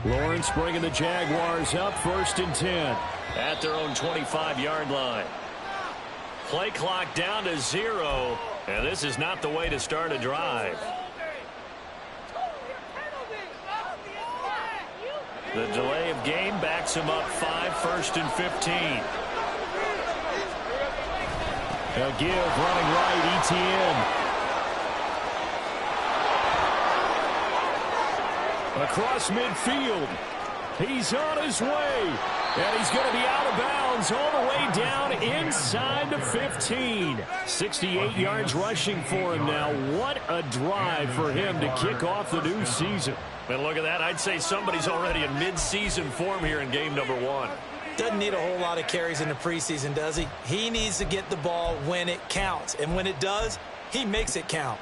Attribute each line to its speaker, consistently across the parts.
Speaker 1: Lawrence bringing the Jaguars up 1st and 10 at their own 25-yard line. Play clock down to 0, and this is not the way to start a drive. The delay of game backs him up 5, 1st and 15. A give running right, Etienne. Across midfield. He's on his way. And he's going to be out of bounds all the way down inside the 15. 68 yards rushing for him now. What a drive for him to kick off the new season. And look at that. I'd say somebody's already in mid-season form here in game number 1.
Speaker 2: Doesn't need a whole lot of carries in the preseason, does he? He needs to get the ball when it counts. And when it does, he makes it count.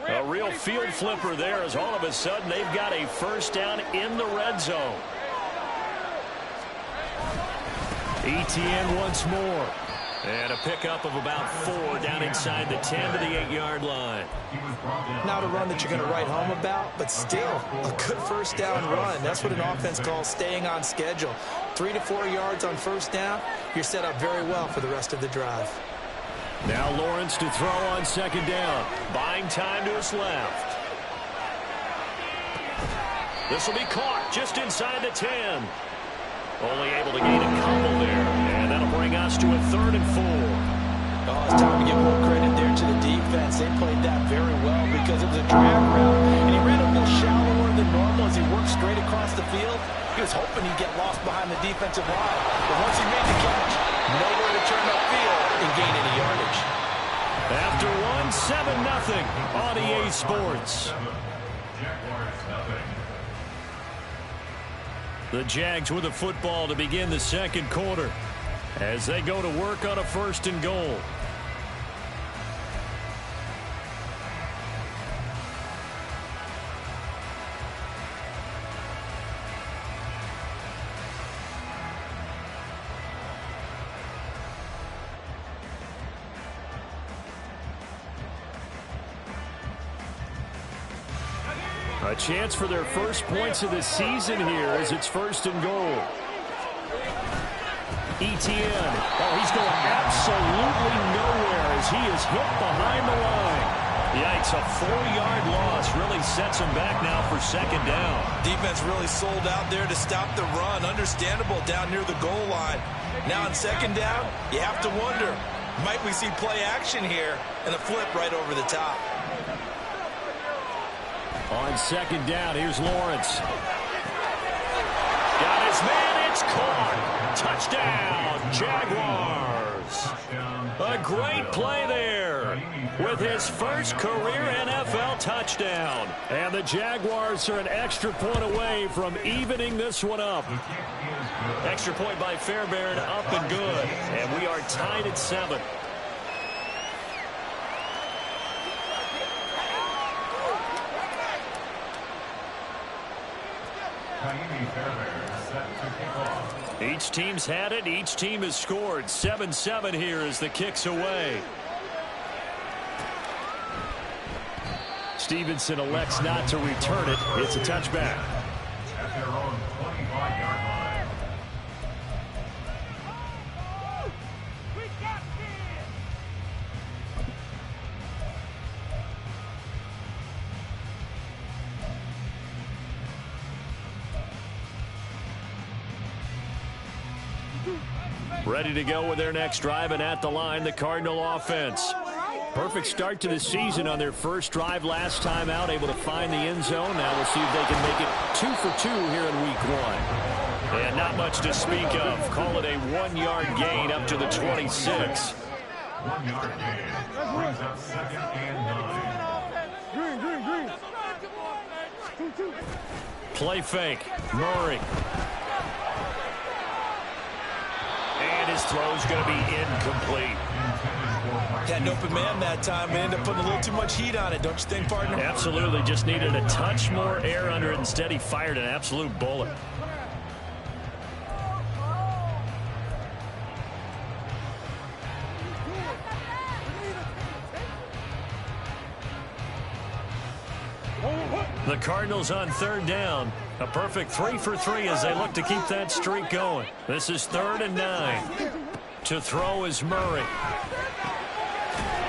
Speaker 1: A real field flipper there as all of a sudden they've got a first down in the red zone. Etienne once more. And a pickup of about 4 down inside the 10 to the 8-yard line.
Speaker 2: Not a run that you're going to write home about, but still a good first down run. That's what an offense calls staying on schedule. 3 to 4 yards on first down, you're set up very well for the rest of the drive.
Speaker 1: Now Lawrence to throw on 2nd down. Buying time to his left. This will be caught just inside the 10. Only able to gain a couple there. And that'll bring us to a 3rd and 4.
Speaker 2: Oh, it's time to give more credit there to the defense. They played that very well because it was a drag route. And he ran a little shallower than normal as he worked straight across the field. He was hoping he'd get lost behind the defensive line. But once he made the catch, nowhere to turn upfield and gain any yardage.
Speaker 1: After one, 7-0 on EA Sports. The Jags with the football to begin the 2nd quarter as they go to work on a 1st and goal. A chance for their first points of the season here as it's 1st and goal. Etienne. Oh, he's going absolutely nowhere as he is hit behind the line. Yikes, a 4-yard loss really sets him back now for 2nd down.
Speaker 2: Defense really sold out there to stop the run. Understandable down near the goal line. Now on 2nd down, you have to wonder, might we see play action here and a flip right over the top?
Speaker 1: On 2nd down, here's Lawrence. Got his man, it's caught. Touchdown, Jaguars. A great play there with his first career NFL touchdown. And the Jaguars are an extra point away from evening this one up. Extra point by Fairbairn, up and good. And we are tied at 7. Each team's had it. Each team has scored. 7-7 here as the kick's away. Stevenson elects not to return it. It's a touchback. At their own 25-yard line. Ready to go with their next drive, and at the line, the Cardinal offense. Perfect start to the season on their first drive last time out, able to find the end zone. Now we'll see if they can make it 2 for 2 here in week 1. And not much to speak of. Call it a 1-yard gain up to the 26. 1-yard gain brings up 2nd and 9. Play fake. Murray. And his throw's going to be incomplete.
Speaker 2: Had an open man that time and ended up putting a little too much heat on it, don't you think, partner?
Speaker 1: Absolutely. Just needed a touch more air under it. Instead, he fired an absolute bullet. The Cardinals on third down. A perfect 3 for 3 as they look to keep that streak going. This is 3rd and 9. To throw is Murray.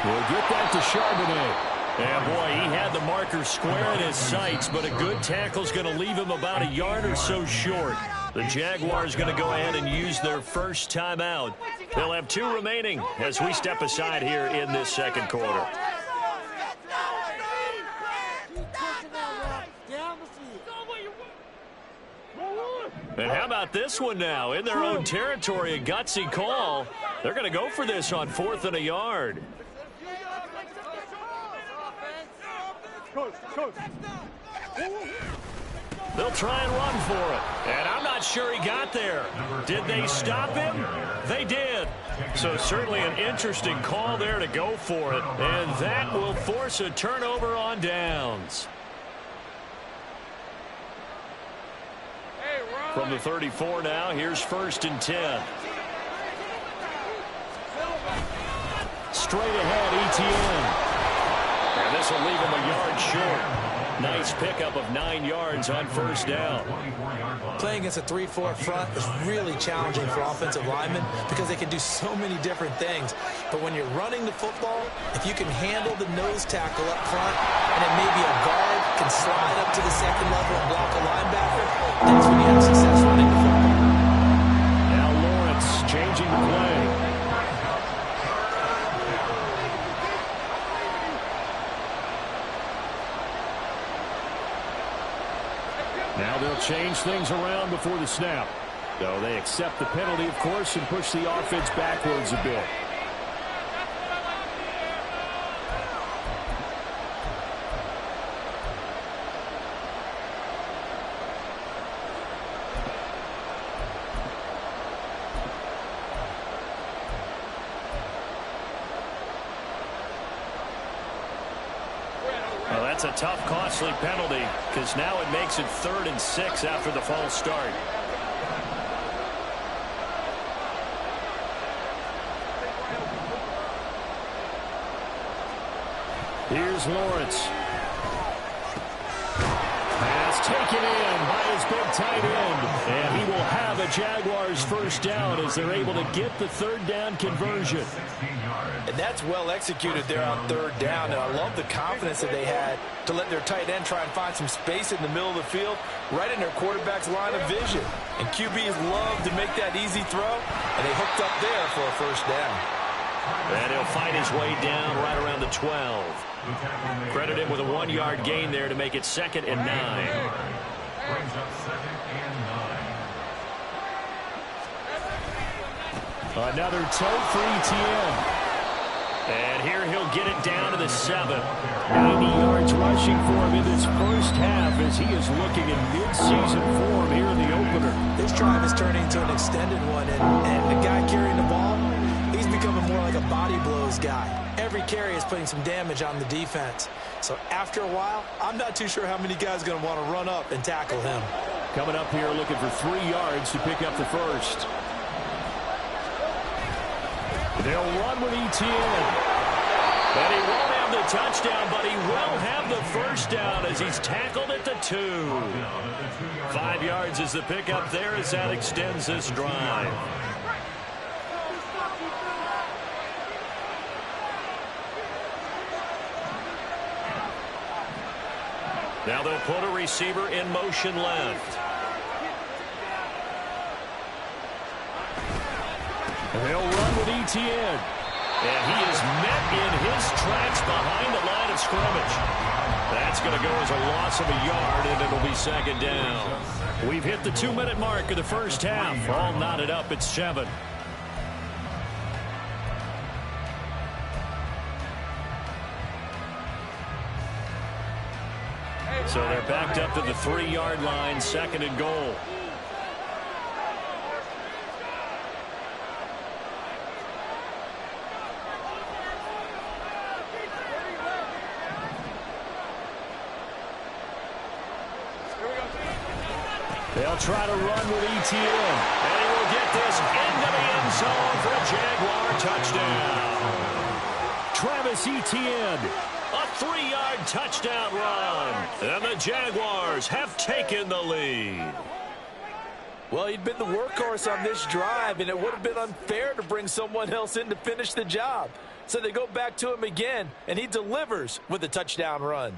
Speaker 1: We'll get that to Charbonnet. And, boy, he had the marker square in his sights, but a good tackle's going to leave him about a yard or so short. The Jaguars going to go ahead and use their first timeout. They'll have 2 remaining as we step aside here in this second quarter. And how about this one now? In their own territory, a gutsy call. They're going to go for this on 4th and a yard. They'll try and run for it. And I'm not sure he got there. Did they stop him? They did. So certainly an interesting call there to go for it. And that will force a turnover on downs. From the 34 now, here's 1st and 10. Straight ahead, Etienne. And this will leave him a yard short. Nice pickup of 9 yards on 1st down.
Speaker 2: Playing against a 3-4 front is really challenging for offensive linemen because they can do so many different things. But when you're running the football, if you can handle the nose tackle up front, and then maybe a guard can slide up to the second level and block a linebacker, that's when you have success running the football.
Speaker 1: Now Lawrence changing the play. Now they'll change things around before the snap. Though they accept the penalty, of course, and push the offense backwards a bit. Well, that's a tough, costly penalty because now it makes it 3rd and 6 after the false start. Here's Lawrence. Pass taken in by his big tight end. And he will have a Jaguars first down as they're able to get the 3rd down conversion.
Speaker 2: And that's well executed there on 3rd down. And I love the confidence that they had to let their tight end try and find some space in the middle of the field, right in their quarterback's line of vision. And QBs love to make that easy throw, and they hooked up there for a first down.
Speaker 1: And he'll fight his way down right around the 12. Credit him with a 1-yard gain there to make it 2nd and 9. Another toe for Etienne. And here he'll get it down to the 7. 90 yards rushing for him in this first half as he is looking in mid-season form here in the opener.
Speaker 2: This drive is turning into an extended one, and the guy carrying the ball, he's becoming more like a body blows guy. Every carry is putting some damage on the defense. So after a while, I'm not too sure how many guys are going to want to run up and tackle him.
Speaker 1: Coming up here looking for 3 yards to pick up the first. They'll run with Etienne. And he won't have the touchdown, but he will have the first down as he's tackled at the 2. 5 yards is the pickup there as that extends this drive. Now they'll put a receiver in motion left. And they'll run with Etienne. And he is met in his tracks behind the line of scrimmage. That's going to go as a loss of a yard, and it'll be 2nd down. We've hit the 2-minute mark of the first half. All knotted up at 7. So they're backed up to the 3-yard line, 2nd and goal. They'll try to run with Etienne. And he will get this into the end zone for a Jaguar touchdown. Travis Etienne, A 3-yard touchdown run. And the Jaguars have taken the lead.
Speaker 2: Well, he'd been the workhorse on this drive, and it would have been unfair to bring someone else in to finish the job. So they go back to him again, and he delivers with a touchdown run.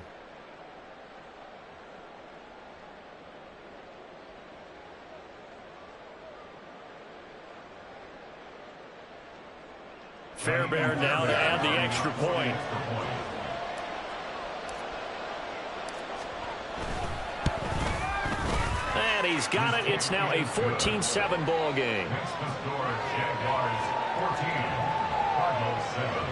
Speaker 1: Fairbairn now to add the extra point. And he's got it. It's now a 14-7 ball game.
Speaker 3: Jaguars 14, Cardinals 7.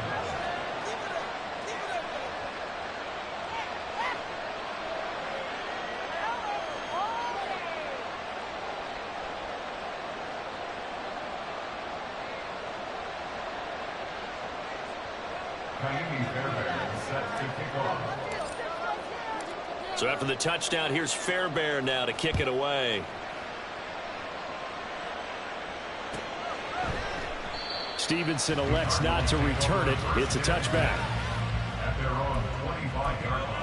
Speaker 3: Set to kick off.
Speaker 1: So after the touchdown, here's Fairbairn now to kick it away. Stevenson elects not to return it. It's a touchback.
Speaker 3: At their own 25-yard line.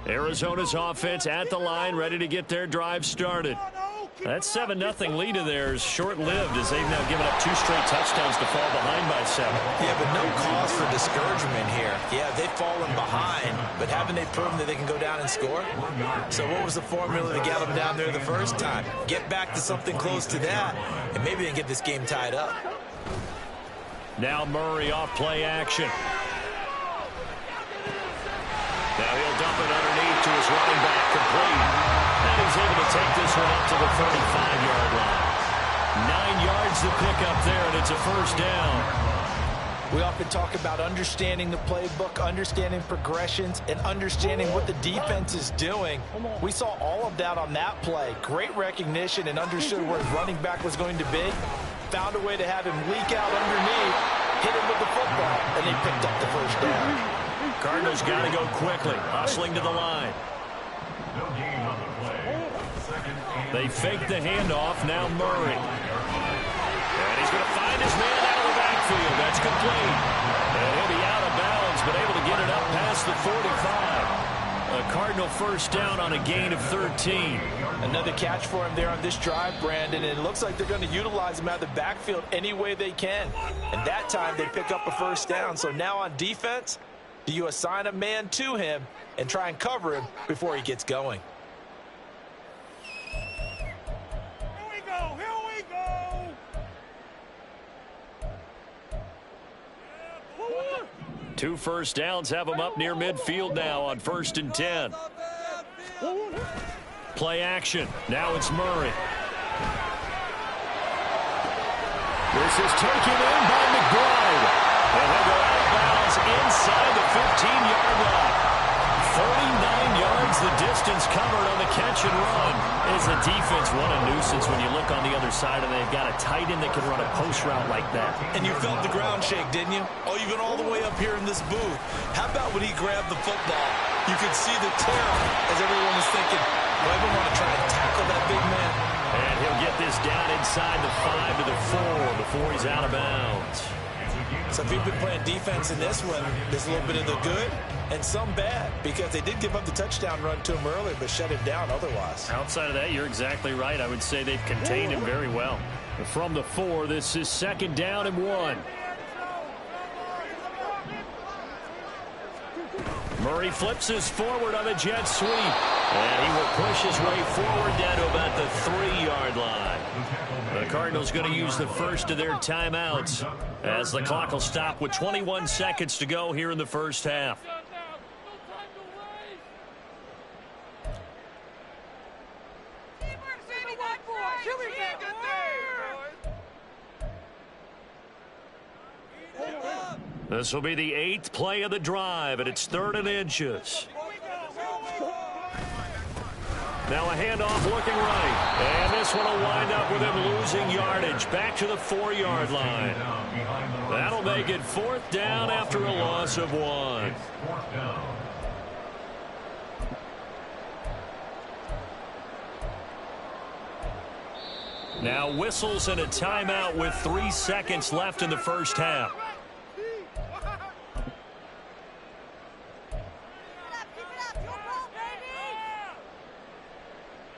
Speaker 1: Arizona's offense at the line, ready to get their drive started. That 7-0 lead of theirs short-lived as they've now given up 2 straight touchdowns to fall behind by 7.
Speaker 2: Yeah, but no cause for discouragement here. Yeah, they've fallen behind, but haven't they proven that they can go down and score? So what was the formula to get them down there the first time? Get back to something close to that, and maybe they can get this game tied up.
Speaker 1: Now Murray off play action. Now he'll dump it underneath to his running back, complete. And he's able to take this one up to the 35-yard line. 9 yards to pick up there, and it's a first down.
Speaker 2: We often talk about understanding the playbook, understanding progressions, and understanding what the defense is doing. We saw all of that on that play. Great recognition and understood where his running back was going to be. Found a way to have him leak out underneath, hit him with the football, and they picked up the first down.
Speaker 1: Cardinals got to go quickly, hustling to the line.
Speaker 3: No gain on the play.
Speaker 1: They fake the handoff, now Murray. And he's going to find his man out of the backfield. That's complete. And he'll be out of bounds, but able to get it up past the 45. A Cardinal first down on a gain of 13.
Speaker 2: Another catch for him there on this drive, Brandon, and it looks like they're going to utilize him out of the backfield any way they can. And that time they pick up a first down. So now on defense, do you assign a man to him and try and cover him before he gets going?
Speaker 4: Here we go! Here we go!
Speaker 1: 2 first downs have them up near midfield now on 1st and 10. Play action. Now it's Murray. This is taken in by McBride. And he'll go out of bounds inside the 15-yard line. 49 yards the distance covered on the catch and run. Is the defense what a nuisance when you look on the other side and they've got a tight end that can run a post route like that.
Speaker 2: And you felt the ground shake, didn't you? Oh, you've been all the way up here in this booth. How about when he grabbed the football? You could see the terror as everyone was thinking, well, I don't want to try to tackle that big man.
Speaker 1: And he'll get this down inside the 5 to the 4 before he's out of bounds.
Speaker 2: So if you've been playing defense in this one, there's a little bit of the good and some bad, because they did give up the touchdown run to him earlier, but shut him down otherwise.
Speaker 1: Outside of that, you're exactly right. I would say they've contained him very well. From the 4, this is 2nd down and 1. Murray flips his forward on a jet sweep. And he will push his way forward down to about the 3-yard line. The Cardinals going to use the first of their timeouts as the clock will stop with 21 seconds to go here in the first half. This will be the 8th play of the drive, and it's 3rd and inches. Now a handoff looking right. And this one will wind up with him losing yardage. Back to the 4-yard line. That'll make it 4th down after a loss of 1. Now whistles and a timeout with 3 seconds left in the first half.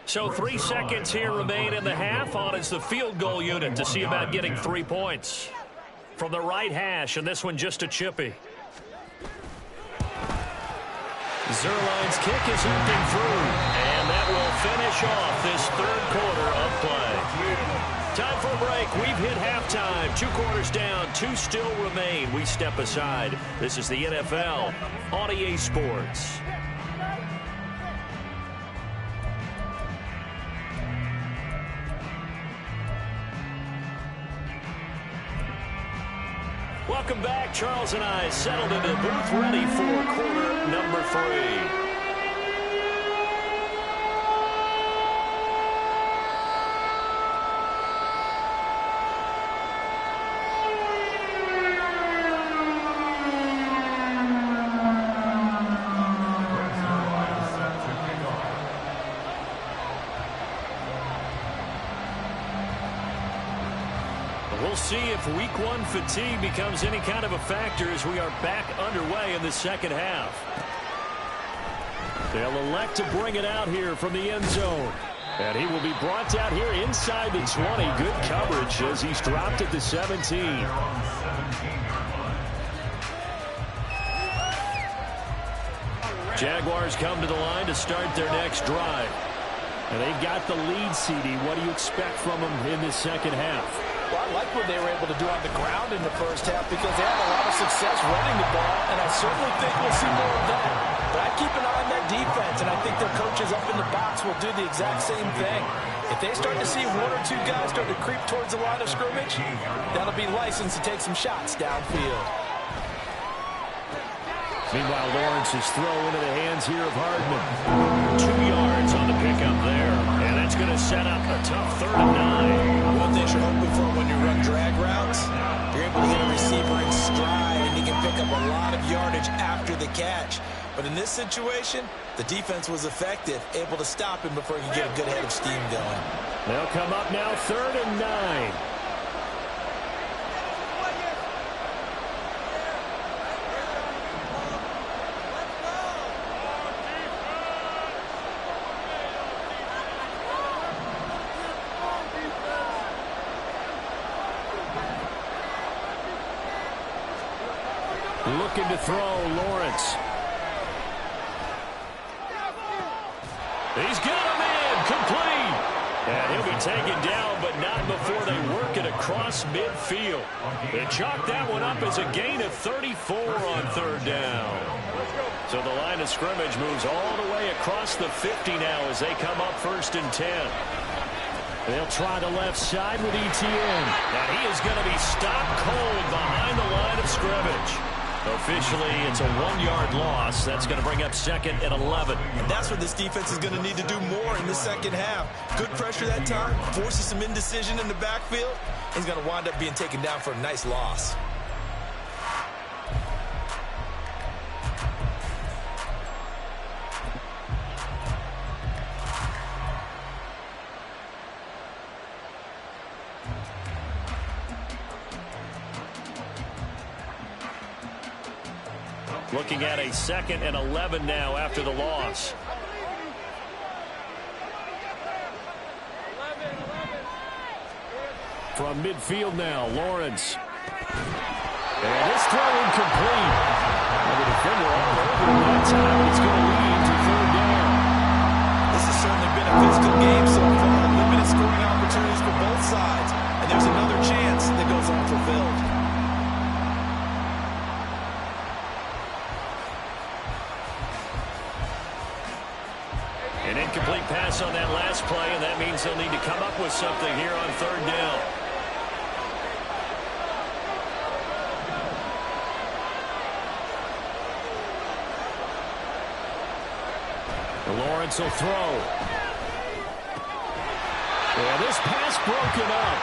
Speaker 1: So 3 seconds here remain in the half. On is the field goal unit to see about getting 3 points. From the right hash, and this one just a chippy. Zerline's kick is looking through, and that will finish off this 3rd quarter of play. Time for a break. We've hit halftime. 2 quarters down, 2 still remain. We step aside. This is the NFL on EA Sports. Welcome back. Charles and I settled into the booth, ready for quarter number 3. We'll see if week 1 fatigue becomes any kind of a factor as we are back underway in the second half. They'll elect to bring it out here from the end zone. And he will be brought out here inside the 20. Good coverage as he's dropped at the 17. Jaguars come to the line to start their next drive. And they've got the lead, CD. What do you expect from them in this second half?
Speaker 2: Well, I like what they were able to do on the ground in the first half because they had a lot of success running the ball, and I certainly think we'll see more of that. But I keep an eye on that defense, and I think their coaches up in the box will do the exact same thing. If they start to see 1 or 2 guys start to creep towards the line of scrimmage, that'll be license to take some shots downfield.
Speaker 1: Meanwhile, Lawrence's throw into the hands here of Hardman. 2 yards on the pickup there. And that's going to set up a tough 3rd and 9.
Speaker 2: One thing you're hoping for when you run drag routes, you're able to get a receiver in stride, and he can pick up a lot of yardage after the catch. But in this situation, the defense was effective, able to stop him before he could get a good head of steam going.
Speaker 1: They'll come up now 3rd and 9. Looking to throw, Lawrence. He's got him in, complete. And he'll be taken down, but not before they work it across midfield. They chalk that one up as a gain of 34 on 3rd down. So the line of scrimmage moves all the way across the 50 now as they come up 1st and 10. They'll try the left side with Etienne. And he is going to be stopped cold behind the line of scrimmage. Officially, it's a 1-yard loss. That's going to bring up 2nd and 11.
Speaker 2: And that's what this defense is going to need to do more in the second half. Good pressure that time, forces some indecision in the backfield. He's going to wind up being taken down for a nice loss.
Speaker 1: Looking at a 2nd and 11 now after the loss. From midfield now, Lawrence. And this throw incomplete. And the defender all over him that time. It's going to lead to 3rd down.
Speaker 2: This has certainly been a physical game so far. Limited scoring opportunities for both sides. And there's another chance that goes unfulfilled.
Speaker 1: An incomplete pass on that last play, and that means they'll need to come up with something here on 3rd down. Lawrence will throw. Yeah, this pass broken up.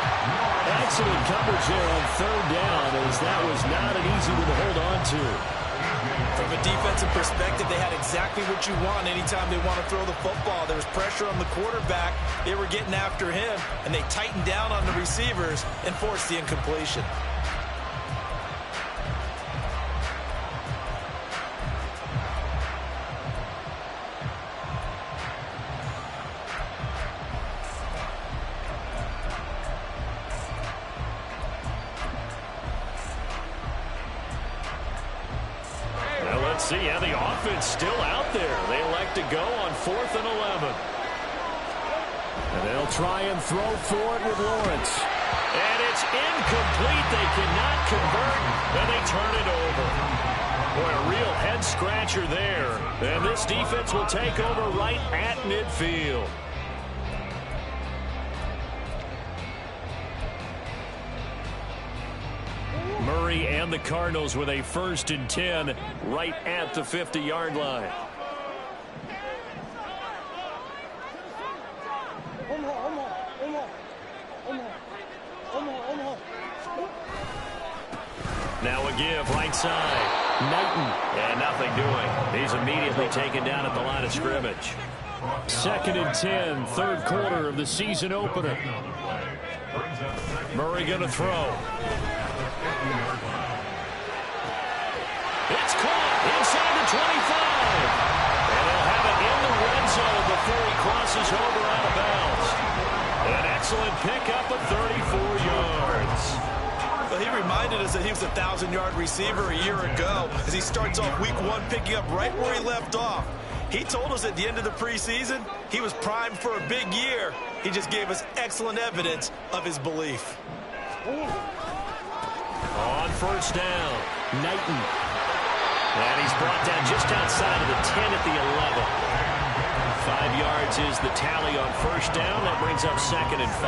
Speaker 1: Excellent coverage there on third down, as that was not an easy one to hold on to.
Speaker 2: From a defensive perspective, they had exactly what you want anytime they want to throw the football. There was pressure on the quarterback. They were getting after him, and they tightened down on the receivers and forced the incompletion.
Speaker 1: See how the offense still out there. They elect to go on 4th and 11. And they'll try and throw for it with Lawrence. And it's incomplete. They cannot convert, and they turn it over. Boy, a real head-scratcher there. And this defense will take over right at midfield. Murray and the Cardinals with a 1st and 10 right at the 50-yard line. Now a give right side. Knighton. And nothing doing. He's immediately taken down at the line of scrimmage. 2nd and 10, 3rd quarter of the season opener. Murray going to throw. It's caught inside the 25. And he'll have it in the red zone before he crosses over out of bounds. An excellent pickup of 34 yards.
Speaker 2: Well, he reminded us that he was a 1,000-yard receiver a year ago as he starts off week 1 picking up right where he left off. He told us at the end of the preseason he was primed for a big year. He just gave us excellent evidence of his belief.
Speaker 1: On 1st down, Knighton. And he's brought down just outside of the 10 at the 11. 5 yards is the tally on 1st down. That brings up 2nd and 5.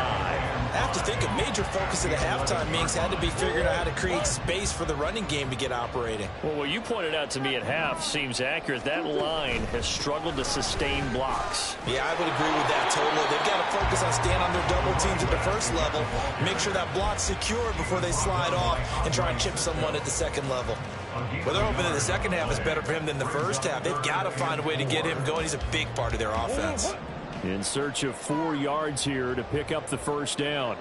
Speaker 2: I have to think a major focus of the halftime meetings had to be figuring out how to create space for the running game to get operating.
Speaker 1: Well, what you pointed out to me at half seems accurate. That line has struggled to sustain blocks.
Speaker 2: Yeah, I would agree with that totally. They've got to focus on staying on their double teams at the 1st level, make sure that block's secure before they slide off and try and chip someone at the 2nd level. Well, they're hoping that the 2nd half is better for him than the 1st half. They've got to find a way to get him going. He's a big part of their offense.
Speaker 1: In search of 4 yards here to pick up the 1st down.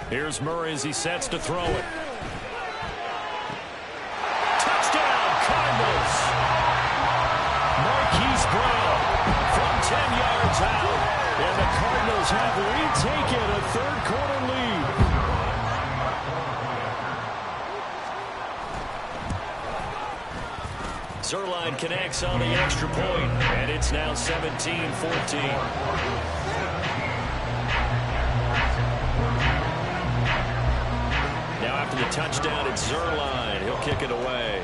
Speaker 1: Here's Murray as he sets to throw it. Touchdown, Cardinals! Marquise Brown from 10 yards out. And the Cardinals have retaken a 3rd quarter lead. Zerline connects on the extra point, and it's now 17-14. Now after the touchdown, it's Zerline. He'll kick it away.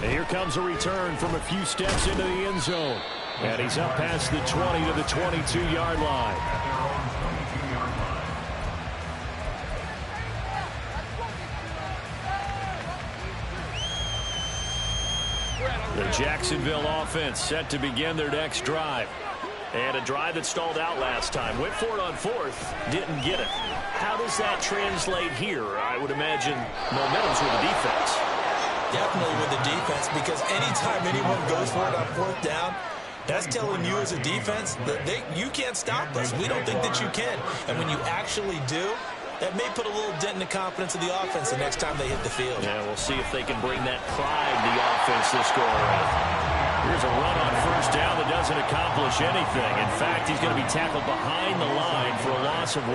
Speaker 1: And here comes a return from a few steps into the end zone. And he's up past the 20 to the 22-yard line. The Jacksonville offense set to begin their next drive. And a drive that stalled out last time. Went for it on 4th, didn't get it. How does that translate here? I would imagine momentum's with the defense.
Speaker 2: Definitely with the defense, because anytime anyone goes for it on 4th down, that's telling you as a defense that you can't stop us. We don't think that you can. And when you actually do, that may put a little dent in the confidence of the offense the next time they hit the field.
Speaker 1: Yeah, we'll see if they can bring that pride to the offense this go around. Here's a run on 1st down that doesn't accomplish anything. In fact, he's going to be tackled behind the line for a loss of 1.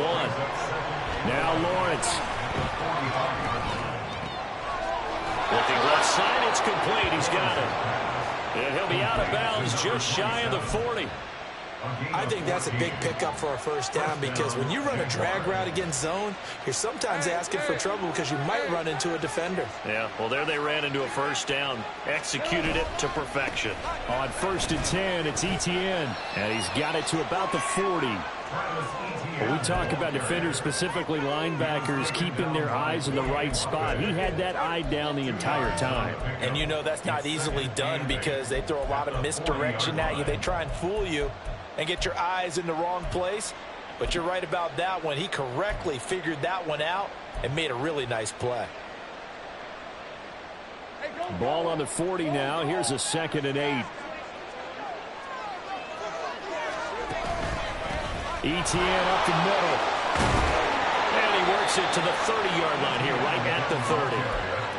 Speaker 1: Now Lawrence. Looking left side, it's complete. He's got it. And he'll be out of bounds just shy of the 40.
Speaker 2: I think that's a big pickup for a 1st down, because when you run a drag route against zone, you're sometimes asking for trouble because you might run into a defender.
Speaker 1: Yeah, well, there they ran into a 1st down. Executed it to perfection. On 1st and 10, it's Etienne. And he's got it to about the 40. When we talk about defenders, specifically linebackers, keeping their eyes in the right spot, he had that eye down the entire time.
Speaker 2: And you know that's not easily done because they throw a lot of misdirection at you. They try and fool you and get your eyes in the wrong place. But you're right about that one. He correctly figured that one out and made a really nice play.
Speaker 1: Ball on the 40 now. Here's a 2nd and 8. Etienne up the middle. And he works it to the 30-yard line here, right at the 30.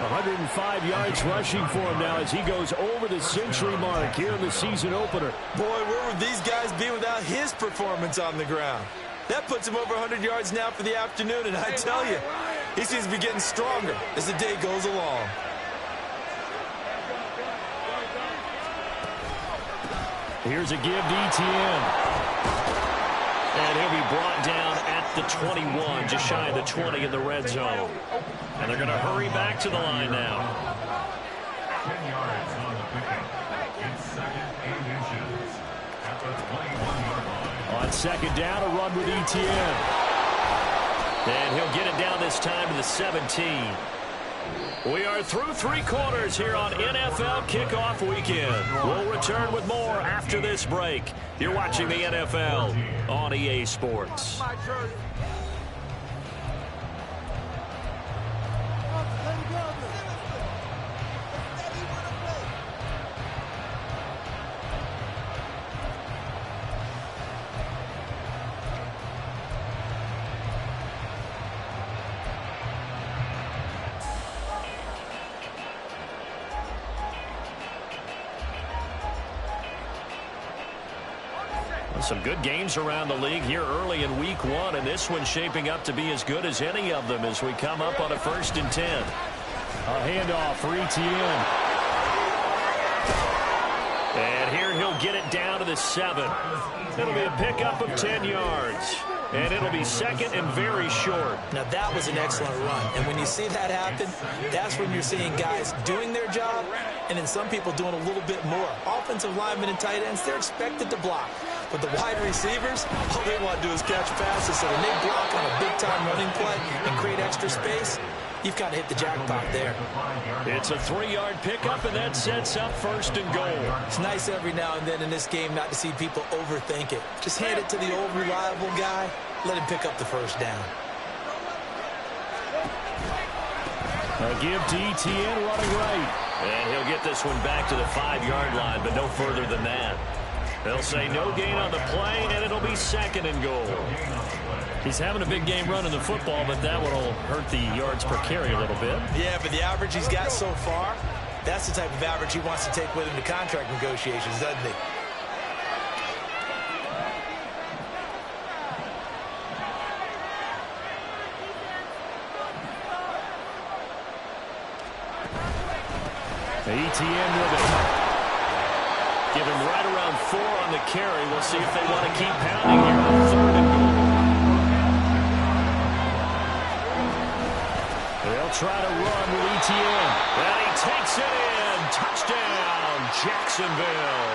Speaker 1: 105 yards rushing for him now as he goes over the century mark here in the season opener.
Speaker 2: Boy, where would these guys be without his performance on the ground? That puts him over 100 yards now for the afternoon, and I tell you, he seems to be getting stronger as the day goes along.
Speaker 1: Here's a give to Etienne. And he'll be brought down at the 21, just shy of the 20 in the red zone. And they're going to hurry back to the line now.
Speaker 3: 10 yards on the pickup. It's 2nd and inches at the 21-yard line.
Speaker 1: On 2nd down, a run with Etienne. And he'll get it down this time to the 17. We are through 3 quarters here on NFL Kickoff Weekend. We'll return with more after this break. You're watching the NFL on EA Sports. Some good games around the league here early in week 1, and this one's shaping up to be as good as any of them as we come up on a 1st and 10. A handoff for Etienne. And here he'll get it down to the 7. It'll be a pickup of 10 yards. And it'll be 2nd and very short.
Speaker 2: Now that was an excellent run. And when you see that happen, that's when you're seeing guys doing their job and then some people doing a little bit more. Offensive linemen and tight ends, they're expected to block. But the wide receivers, all they want to do is catch passes. So when they block on a big-time running play and create extra space, you've kind of hit the jackpot there.
Speaker 1: It's a 3-yard pickup, and that sets up 1st and goal.
Speaker 2: It's nice every now and then in this game not to see people overthink it. Just hand it to the old reliable guy. Let him pick up the 1st down.
Speaker 1: A give to Etienne running right. And he'll get this one back to the 5-yard line, but no further than that. They'll say no gain on the play, and it'll be 2nd and goal. He's having a big game running the football, but that one will hurt the yards per carry a little bit.
Speaker 2: Yeah, but the average he's got so far, that's the type of average he wants to take with him to contract negotiations, doesn't he?
Speaker 1: Etienne with it. Give him right around 4 on the carry. We'll see if they want to keep pounding here on 3rd and goal. They'll try to run with Etienne. And he takes it in. Touchdown, Jacksonville.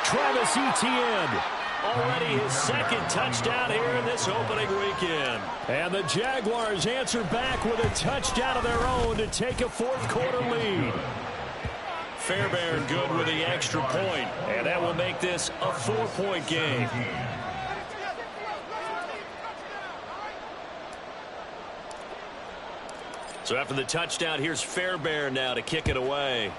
Speaker 1: Travis Etienne. Already his 2nd touchdown here in this opening weekend. And the Jaguars answer back with a touchdown of their own to take a 4th quarter lead. Fairbairn good with the extra point, and that will make this a 4-point game. So after the touchdown, here's Fairbairn now to kick it away.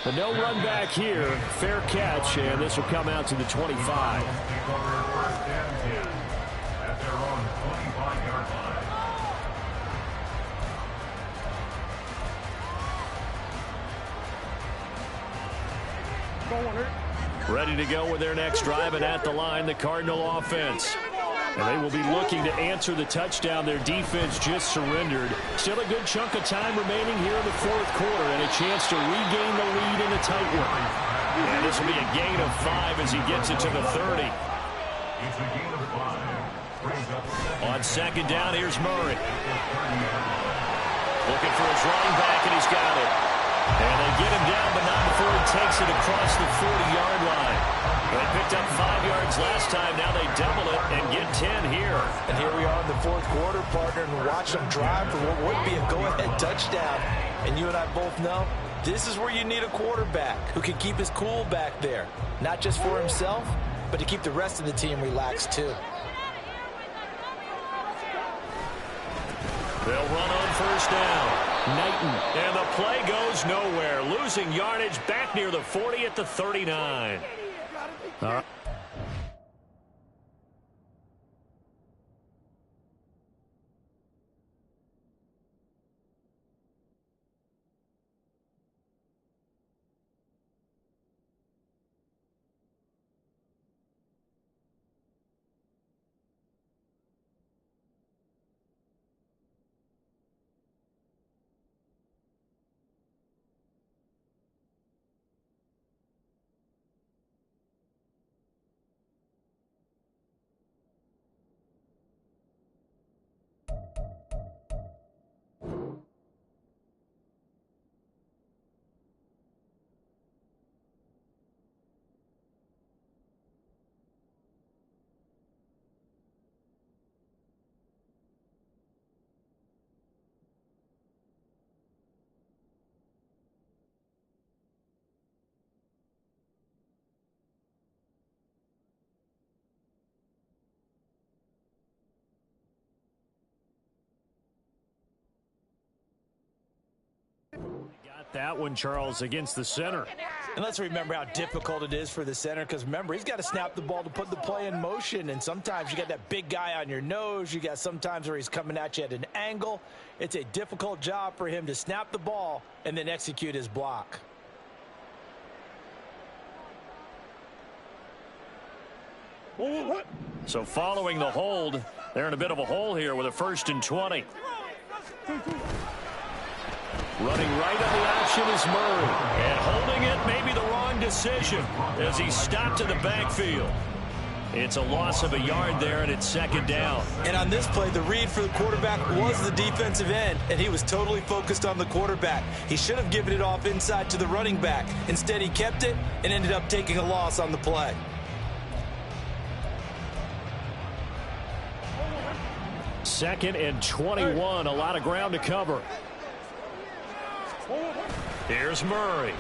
Speaker 1: But no run back here. Fair catch, and this will come out to the 25.
Speaker 3: 1st and 10 at their own 25-yard line.
Speaker 1: Ready to go with their next drive, and at the line, the Cardinal offense. And they will be looking to answer the touchdown their defense just surrendered. Still a good chunk of time remaining here in the 4th quarter, and a chance to regain the lead in a tight one. And this will be a gain of 5 as he gets it to the 30.
Speaker 3: It's a gain of 5.
Speaker 1: On 2nd down, here's Murray. Looking for his running back, and he's got it. And they get him down, but not before he takes it across the 40-yard line. They picked up 5 yards last time. Now they double it and get 10 here.
Speaker 2: And here we are in the fourth quarter, partner, and watch them drive for what would be a go-ahead touchdown. And you and I both know this is where you need a quarterback who can keep his cool back there. Not just for himself, but to keep the rest of the team relaxed too.
Speaker 1: They'll run on first down. Knighton, and the play goes nowhere. Losing yardage back near the 40 at the 39. All right. Got that one, Charles, against the center.
Speaker 2: And let's remember how difficult it is for the center, because remember, he's got to snap the ball to put the play in motion, and sometimes you got that big guy on your nose. You got sometimes where he's coming at you at an angle. It's a difficult job for him to snap the ball and then execute his block.
Speaker 1: So following the hold, they're in a bit of a hole here with a 1st and 20. Running right on the option is Murray. And holding it may be the wrong decision as he's stopped in the backfield. It's a loss of a yard there, and it's 2nd down.
Speaker 2: And on this play, the read for the quarterback was the defensive end, and he was totally focused on the quarterback. He should have given it off inside to the running back. Instead, he kept it and ended up taking a loss on the play.
Speaker 1: Second and 21, a lot of ground to cover. Here's Murray.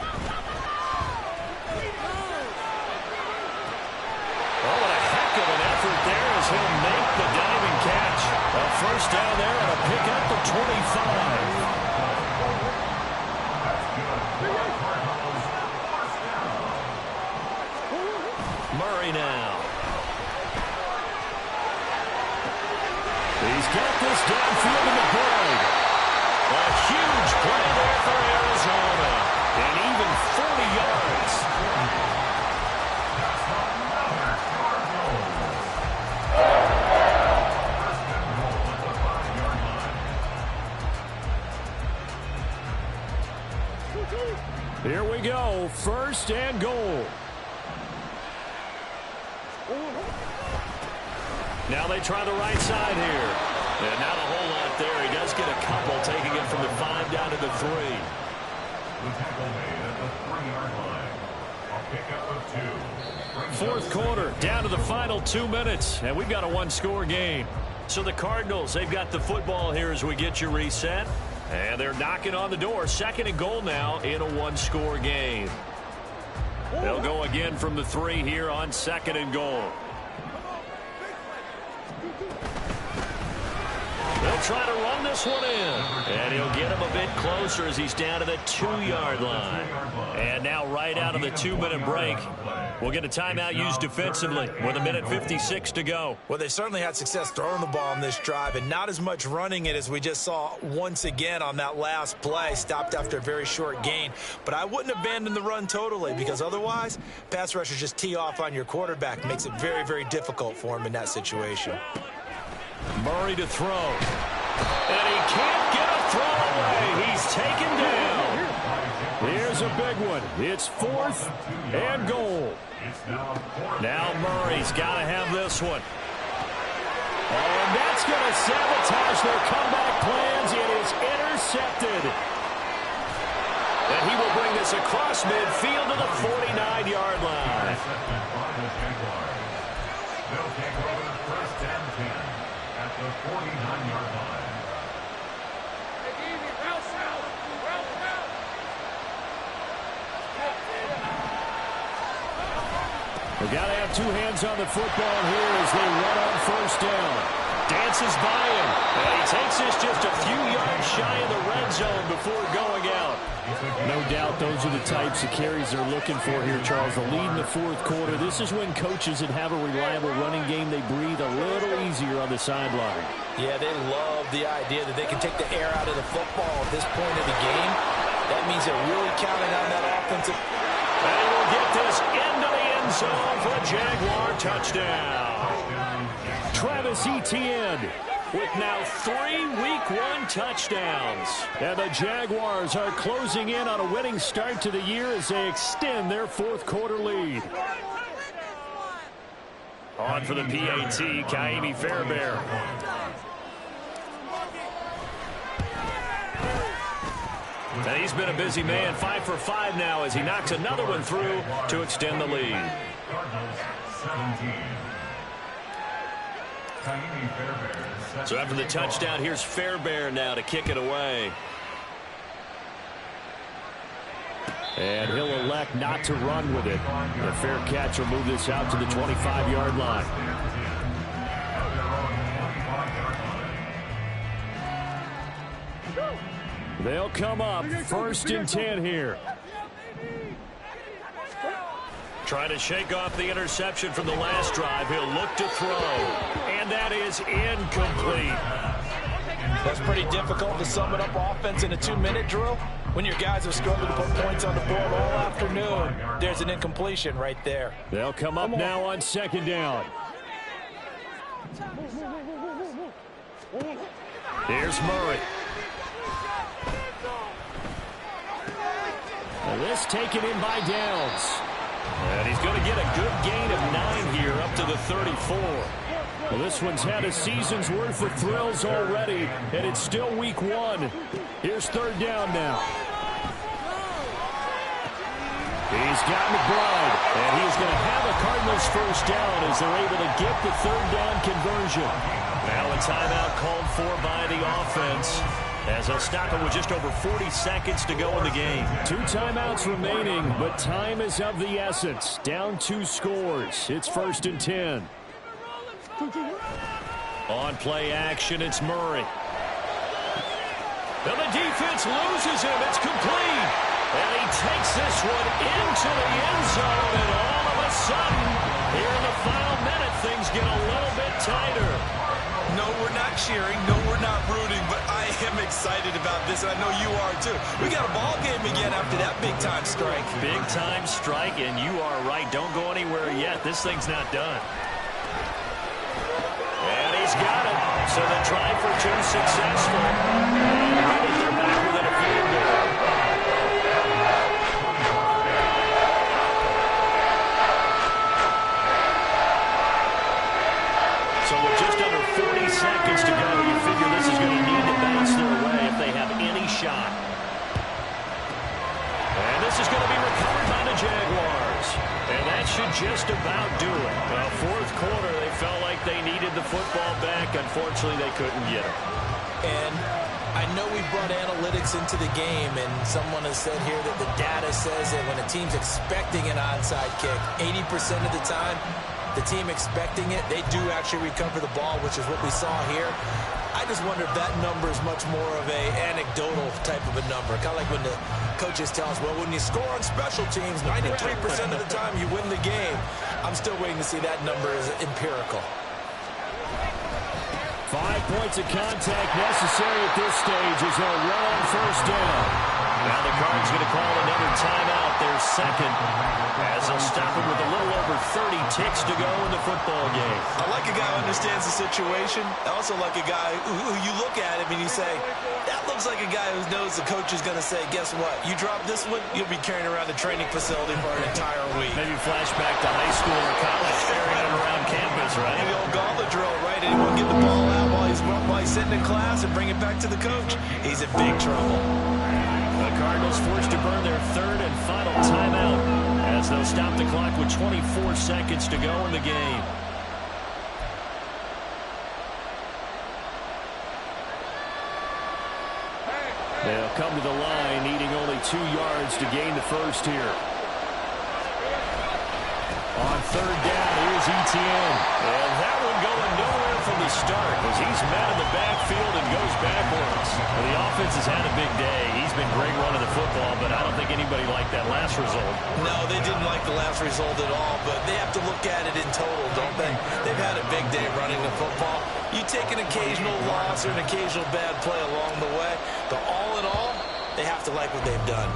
Speaker 1: Oh, what a heck of an effort there as he'll make the diving catch. A 1st down there and a pickup of 25. Murray now. He's got this downfield in the play. A huge play there for Arizona. And even 40 yards. Here we go. 1st and goal. Now they try the right side here. And not a whole lot there. He does get a couple, taking it from the 5 down to the 3.
Speaker 3: The tackle made at the 3-yard line. A pickup of 2.
Speaker 1: 4th quarter, down to the final 2 minutes. And we've got a 1-score game. So the Cardinals, they've got the football here as we get you reset. And they're knocking on the door. 2nd and goal now in a 1-score game. They'll go again from the 3 here on 2nd and goal. They'll try to run this one in. And he'll get him a bit closer as he's down to the 2-yard line. And now right out of the 2-minute break, we'll get a timeout used defensively with 1:56 to go.
Speaker 2: Well, they certainly had success throwing the ball on this drive and not as much running it as we just saw once again on that last play. Stopped after a very short gain. But I wouldn't abandon the run totally, because otherwise, pass rushers just tee off on your quarterback. Makes it very, very difficult for him in that situation.
Speaker 1: Murray to throw. And he can't get a throw away. He's taken down. Here's a big one. It's 4th and goal. Now Murray's got to have this one. Oh, and that's going to sabotage their comeback plans. It is intercepted. And he will bring this across midfield to the 49-yard line.
Speaker 3: They'll take over first and 10 at the 49-yard line.
Speaker 1: They got to have two hands on the football here as they run on first down. Dances by him, and he takes this just a few yards shy of the red zone before going out. No doubt those are the types of carries they're looking for here, Charles. The lead in the fourth quarter. This is when coaches that have a reliable running game, they breathe a little easier on the sideline.
Speaker 2: Yeah, they love the idea that they can take the air out of the football at this point of the game. That means they're really counting on that offensive.
Speaker 1: And he will get this into the end zone for a Jaguar touchdown. Travis Etienne with now 3 Week 1 touchdowns. And the Jaguars are closing in on a winning start to the year as they extend their fourth quarter lead. On for the PAT, Kaimi Fairbairn. And he's been a busy man, 5 for 5 now as he knocks another one through to extend the lead. So after the touchdown, here's Fairbairn now to kick it away. And he'll elect not to run with it. A fair catch will move this out to the 25-yard line. They'll come up first and 10 here. Trying to shake off the interception from the last drive. He'll look to throw. And that is incomplete.
Speaker 2: That's pretty difficult to sum it up offense in a 2-minute drill. When your guys have struggled to put points on the board all afternoon, there's an incompletion right there.
Speaker 1: They'll come up now on second down. Here's Murray. And this taken in by Downs. And he's going to get a good gain of 9 here up to the 34. Well, this one's had a season's worth of thrills already, and it's still week 1. Here's third down now. He's got McBride, and he's going to have a Cardinals first down as they're able to get the third down conversion. Now a timeout called for by the offense, as they'll stop it with just over 40 seconds to go in the game. 2 timeouts remaining, but time is of the essence. Down 2 scores. It's first and 10. On play action, it's Murray. Now the defense loses him. It's complete. And he takes this one into the end zone, and all of a sudden, here in the final minute, things get a little bit tighter.
Speaker 5: No, we're not cheering. No, we're not rooting, but I am excited about this, and I know you are too. We got a ball game again after that big-time strike.
Speaker 1: Big-time strike, and you are right. Don't go anywhere yet. This thing's not done. And he's got it. So the try for 2 successful. And they're back within a field goal. So with just under 40 seconds to go, you figure this is going to need to bounce their way if they have any shot. And this is going to be recovered by the Jaguars. And that should just about do it. Well, fourth quarter, they felt like they needed the football back. Unfortunately, they couldn't get it.
Speaker 2: And I know we brought analytics into the game, and someone has said here that the data says that when a team's expecting an onside kick, 80% of the time, the team expecting it, they do actually recover the ball, which is what we saw here. I just wonder if that number is much more of a anecdotal type of a number. Kind of like when the coaches tell us, well, when you score on special teams, 93% of the time you win the game. I'm still waiting to see that number as empirical.
Speaker 1: 5 points of contact necessary at this stage as they'll run on first down. Now the Cards going to call another timeout, their second, as they'll stop it with a little over 30 ticks to go in the football game.
Speaker 5: I like a guy who understands the situation. I also like a guy who you look at him and you say, that looks like a guy who knows the coach is going to say, guess what? You drop this one, you'll be carrying around the training facility for an entire week.
Speaker 1: Maybe flashback to high school or college, carrying it around campus, right?
Speaker 5: Maybe the old gauntlet drill, right? Anyone get the ball out while he's sitting in class and bring it back to the coach. He's in big trouble.
Speaker 1: The Cardinals forced to burn their third and final timeout as they'll stop the clock with 24 seconds to go in the game. They'll come to the line needing only 2 yards to gain the first here. On third down, here's Etienne. And that one going nowhere from the start as he's met in the backfield and goes backwards. Well, the offense has had a big day. He's been great running the football, but I don't think anybody liked that last result.
Speaker 5: No, they didn't like the last result at all, but they have to look at it in total, don't they? They've had a big day running the football. You take an occasional loss or an occasional bad play along the way, but all in all, they have to like what they've done.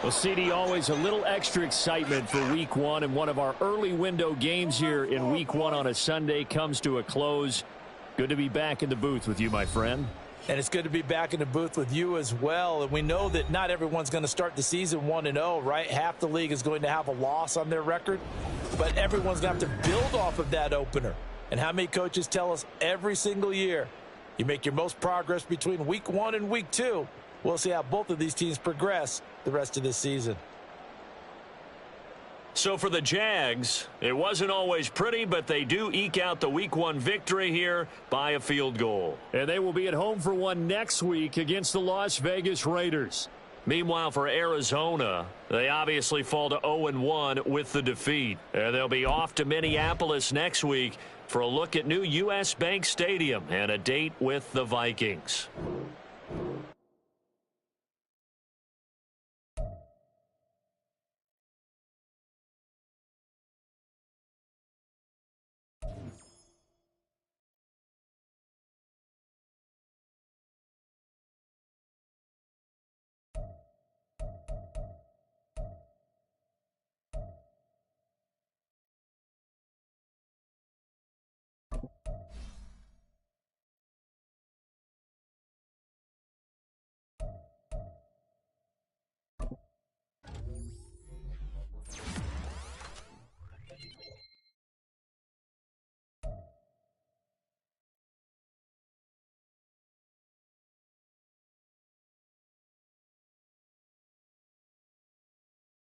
Speaker 1: Well, CD, always a little extra excitement for Week 1, and one of our early window games here in Week 1 on a Sunday comes to a close. Good to be back in the booth with you, my friend.
Speaker 2: And it's good to be back in the booth with you as well. And we know that not everyone's going to start the season 1-0, right? Half the league is going to have a loss on their record, but everyone's going to have to build off of that opener. And how many coaches tell us every single year, you make your most progress between Week 1 and Week 2. We'll see how both of these teams progress the rest of this season.
Speaker 1: So for the Jags, it wasn't always pretty, but they do eke out the Week 1 victory here by a field goal. And they will be at home for one next week against the Las Vegas Raiders. Meanwhile, for Arizona, they obviously fall to 0-1 with the defeat. And they'll be off to Minneapolis next week for a look at new U.S. Bank Stadium and a date with the Vikings.